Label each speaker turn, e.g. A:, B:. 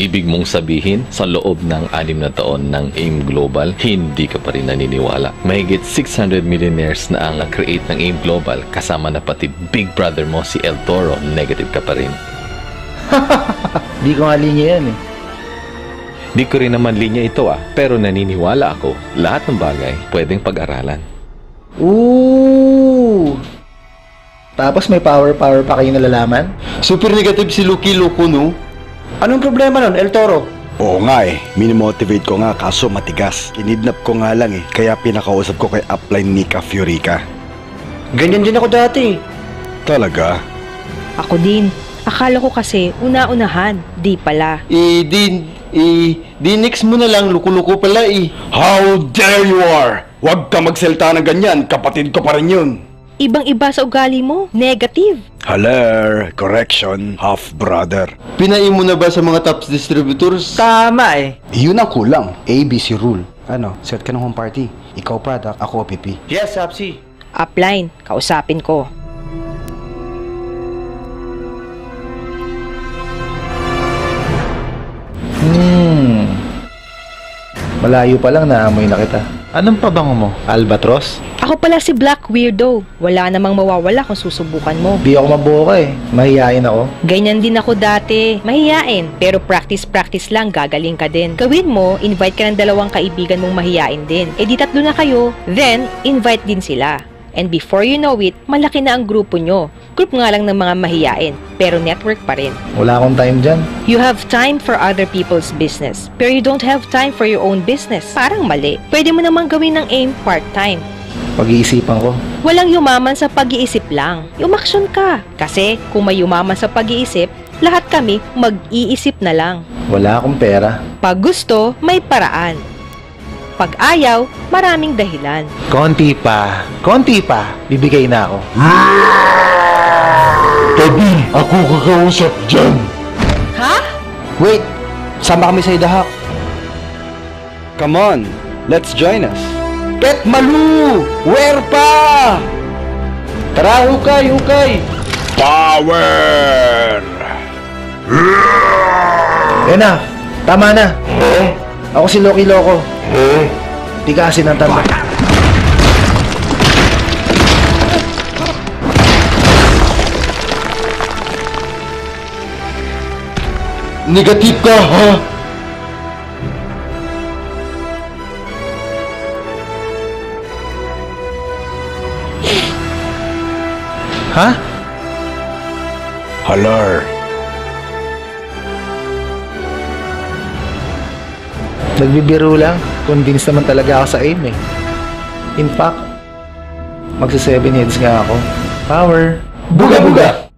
A: Ibig mong sabihin, sa loob ng 6 na taon ng AIM Global, hindi ka pa rin naniniwala. Mahigit 600 millionaires na ang nag-create ng AIM Global, kasama na pati big brother mo si El Toro, negative ka pa rin.
B: Di ko nga linya yan eh.
A: Di ko rin naman linya ito pero naniniwala ako, lahat ng bagay pwedeng pag-aralan.
B: Ooh! Tapos may power pa kayo nalalaman?
C: Super negative si Lucky Luco, no?
B: Anong problema nun, El Toro?
D: Oo nga eh, minimotivate ko nga kaso matigas. Kinidnap ko nga lang kaya pinakausap ko kay upline Nika Fiorica.
B: Ganyan din ako dati.
D: Talaga?
E: Ako din. Akala ko kasi una-unahan, di pala.
C: Next mo na lang, luko-luko pala eh.
D: How dare you are! Huwag ka magsalita ng ganyan, kapatid ko pa rin yun.
E: Ibang-iba sa ugali mo, negative.
D: Haler, correction, half-brother.
C: Pinain mo na ba sa mga tops distributors?
B: Tama eh.
F: Yun ang kulang. ABC rule. Ano, set ka ng home party. Ikaw product, ako OPP.
B: Yes, Sapsi.
E: Upline, kausapin ko.
B: Malayo pa lang naamoy na kita. Anong pabango mo? Albatros?
E: Ako pala si Black Weirdo. Wala namang mawawala kung susubukan mo.
B: Di ako mabuka eh. Mahihain ako.
E: Ganyan din ako dati. Mahiyain. Pero practice lang, gagaling ka din. Gawin mo, invite ka ng 2 kaibigan mong mahiyain din. E di 3 na kayo. Then, invite din sila. And before you know it, malaki na ang grupo nyo. Group nga lang ng mga mahiyain, pero network pa rin.
B: Wala akong time dyan.
E: You have time for other people's business, pero you don't have time for your own business. Parang mali. Pwede mo namang gawin ng AIM part-time.
B: Pag-iisipan ko.
E: Walang yumaman sa pag-iisip lang. Umaksyon ka. Kasi kung may yumaman sa pag-iisip, lahat kami mag-iisip na lang.
B: Wala akong pera.
E: Pag gusto, may paraan. Pag ayaw, maraming dahilan.
B: Konti pa. Bibigay na ako.
D: Tabi, ako kakausap dyan.
E: Ha?
F: Wait! Sama kami sa Idahak.
D: Come on, let's join us.
C: Pet Malu! Where pa? Tara, hukay!
D: Power!
B: Enough! Tama na! Ako si Loki Loco. Tigasin ang tanda.
C: Negative ka, ha?
B: Ha?
D: Haler.
B: Nagbibiro lang. Convinced naman talaga ako sa AIM eh. In fact, magsa 7 heads nga ako. Power.
C: Buga-buga!